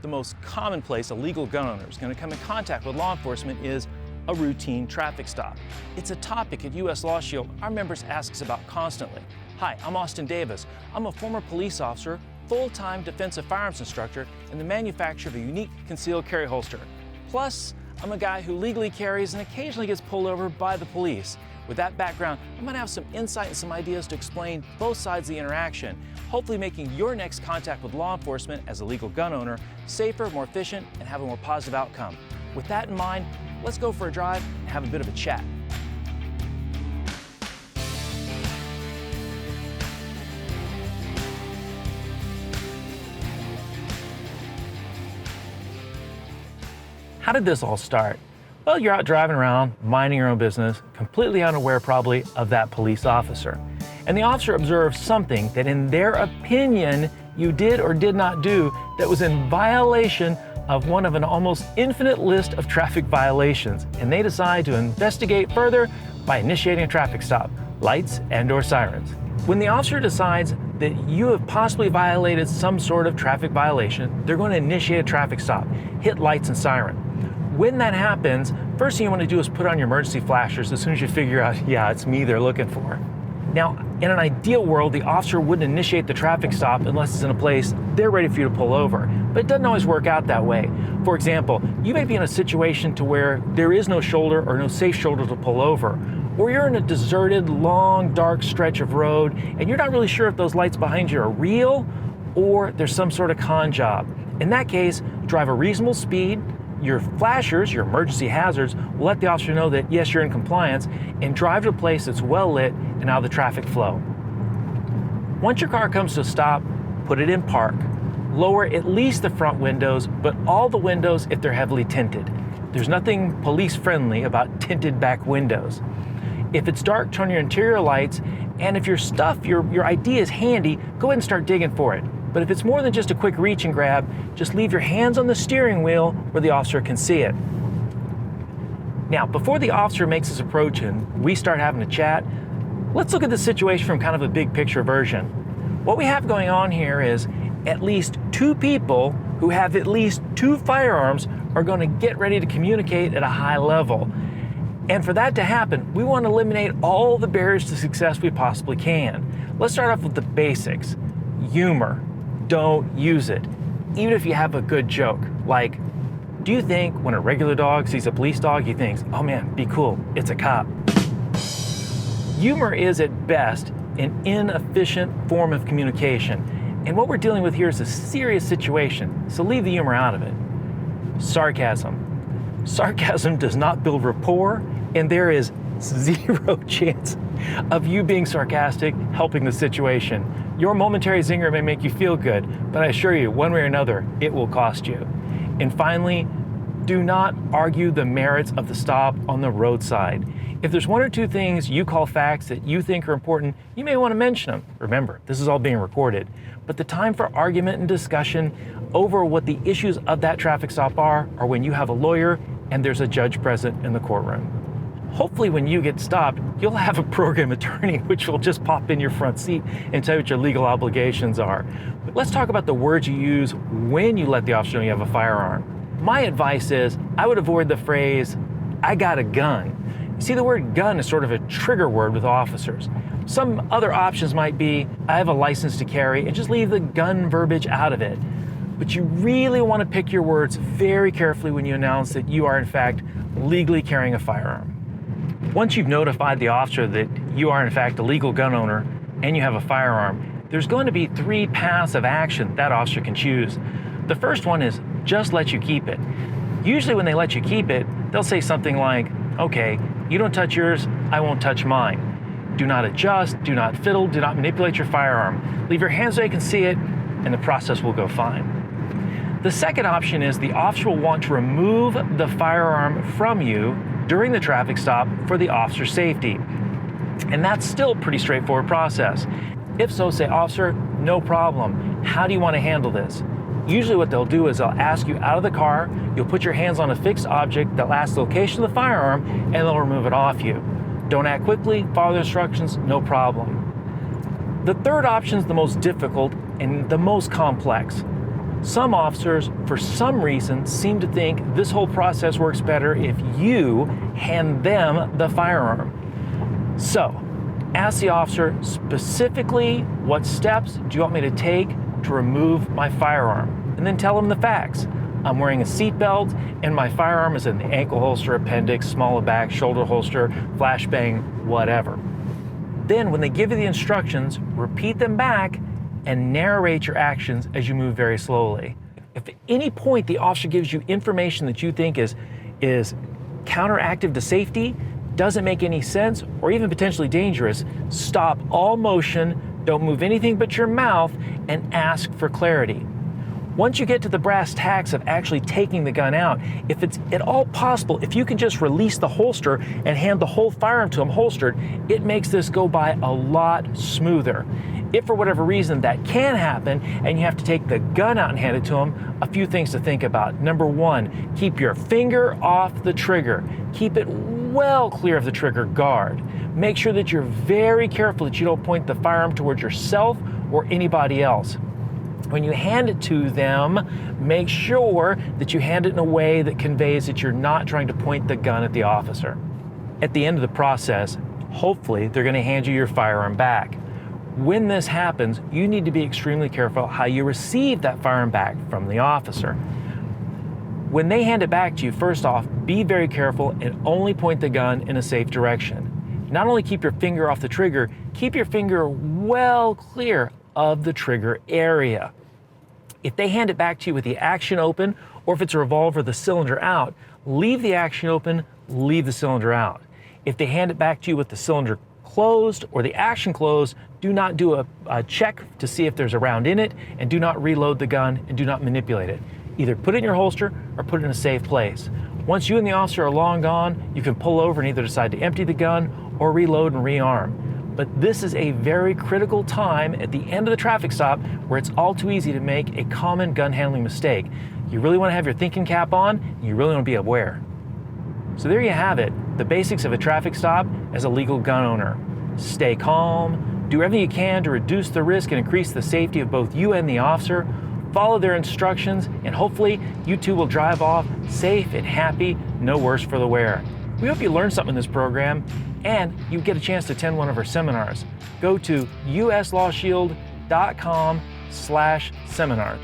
the most common place a legal gun owner is going to come in contact with law enforcement is a routine traffic stop. It's a topic at US LawShield our members ask us about constantly. Hi, I'm Austin Davis. I'm a former police officer, full-time defensive firearms instructor, and the manufacturer of a unique concealed carry holster. Plus, I'm a guy who legally carries and occasionally gets pulled over by the police. With that background, I'm going to have some insight and some ideas to explain both sides of the interaction, hopefully making your next contact with law enforcement as a legal gun owner safer, more efficient, and have a more positive outcome. With that in mind, let's go for a drive and have a bit of a chat. How did this all start? Well, you're out driving around, minding your own business, completely unaware probably of that police officer. And the officer observed something that in their opinion you did or did not do that was in violation of one of an almost infinite list of traffic violations. And they decide to investigate further by initiating a traffic stop, lights and/or sirens. When the officer decides that you have possibly violated some sort of traffic violation, they're going to initiate a traffic stop, hit lights and siren. When that happens, first thing you want to do is put on your emergency flashers as soon as you figure out, yeah, it's me they're looking for. Now, in an ideal world, the officer wouldn't initiate the traffic stop unless it's in a place they're ready for you to pull over. But it doesn't always work out that way. For example, you may be in a situation to where there is no shoulder or no safe shoulder to pull over, or you're in a deserted, long, dark stretch of road, and you're not really sure if those lights behind you are real or there's some sort of con job. In that case, drive a reasonable speed. Your flashers, your emergency hazards, will let the officer know that yes, you're in compliance, and drive to a place that's well lit and out of the traffic flow. Once your car comes to a stop, put it in park. Lower at least the front windows, but all the windows if they're heavily tinted. There's nothing police friendly about tinted back windows. If it's dark, turn your interior lights, and if your stuff, your ID is handy, go ahead and start digging for it. But if it's more than just a quick reach and grab, just leave your hands on the steering wheel where the officer can see it. Now, before the officer makes his approach and we start having a chat, let's look at the situation from kind of a big picture version. What we have going on here is at least two people who have at least two firearms are going to get ready to communicate at a high level. And for that to happen, we want to eliminate all the barriers to success we possibly can. Let's start off with the basics. Humor. Don't use it. Even if you have a good joke, like, do you think when a regular dog sees a police dog, he thinks, oh man, be cool, it's a cop? Humor is at best an inefficient form of communication. And what we're dealing with here is a serious situation, so leave the humor out of it. Sarcasm. Sarcasm does not build rapport, and there is zero chance of you being sarcastic helping the situation. Your momentary zinger may make you feel good, but I assure you, one way or another, it will cost you. And finally, do not argue the merits of the stop on the roadside. If there's one or two things you call facts that you think are important, you may want to mention them. Remember, this is all being recorded. But the time for argument and discussion over what the issues of that traffic stop are when you have a lawyer and there's a judge present in the courtroom. Hopefully when you get stopped, you'll have a program attorney which will just pop in your front seat and tell you what your legal obligations are. But let's talk about the words you use when you let the officer know you have a firearm. My advice is I would avoid the phrase, I got a gun. You see, the word gun is sort of a trigger word with officers. Some other options might be, I have a license to carry, and just leave the gun verbiage out of it. But you really want to pick your words very carefully when you announce that you are in fact legally carrying a firearm. Once you've notified the officer that you are in fact a legal gun owner and you have a firearm, there's going to be three paths of action that officer can choose. The first one is just let you keep it. Usually when they let you keep it, they'll say something like, okay, you don't touch yours, I won't touch mine. Do not adjust, do not fiddle, do not manipulate your firearm. Leave your hands so you can see it, and the process will go fine. The second option is the officer will want to remove the firearm from you during the traffic stop for the officer's safety. And that's still a pretty straightforward process. If so, say, officer, no problem. How do you want to handle this? Usually what they'll do is they'll ask you out of the car, you'll put your hands on a fixed object that asks the location of the firearm, and they'll remove it off you. Don't act quickly, follow the instructions, no problem. The third option is the most difficult and the most complex. Some officers, for some reason, seem to think this whole process works better if you hand them the firearm. So, ask the officer specifically, what steps do you want me to take to remove my firearm? And then tell them the facts. I'm wearing a seatbelt and my firearm is in the ankle holster, appendix, small of back, shoulder holster, flashbang, whatever. Then when they give you the instructions, repeat them back and narrate your actions as you move very slowly. If at any point the officer gives you information that you think is counteractive to safety, doesn't make any sense, or even potentially dangerous, stop all motion, don't move anything but your mouth, and ask for clarity. Once you get to the brass tacks of actually taking the gun out, if it's at all possible, if you can just release the holster and hand the whole firearm to them holstered, it makes this go by a lot smoother. If for whatever reason that can happen and you have to take the gun out and hand it to them, a few things to think about. Number one, keep your finger off the trigger. Keep it well clear of the trigger guard. Make sure that you're very careful that you don't point the firearm towards yourself or anybody else. When you hand it to them, make sure that you hand it in a way that conveys that you're not trying to point the gun at the officer. At the end of the process, hopefully they're going to hand you your firearm back. When this happens, you need to be extremely careful how you receive that firearm back from the officer. When they hand it back to you, first off, be very careful and only point the gun in a safe direction. Not only keep your finger off the trigger, keep your finger well clear of the trigger area. If they hand it back to you with the action open, or if it's a revolver, the cylinder out, leave the action open, leave the cylinder out. If they hand it back to you with the cylinder closed or the action closed, do not do a check to see if there's a round in it, and do not reload the gun and do not manipulate it. Either put it in your holster or put it in a safe place. Once you and the officer are long gone, you can pull over and either decide to empty the gun or reload and rearm. But this is a very critical time at the end of the traffic stop where it's all too easy to make a common gun handling mistake. You really want to have your thinking cap on, and you really want to be aware. So there you have it, the basics of a traffic stop as a legal gun owner. Stay calm, do everything you can to reduce the risk and increase the safety of both you and the officer. Follow their instructions, and hopefully you two will drive off safe and happy, no worse for the wear. We hope you learned something in this program and you get a chance to attend one of our seminars. Go to uslawshield.com/seminar.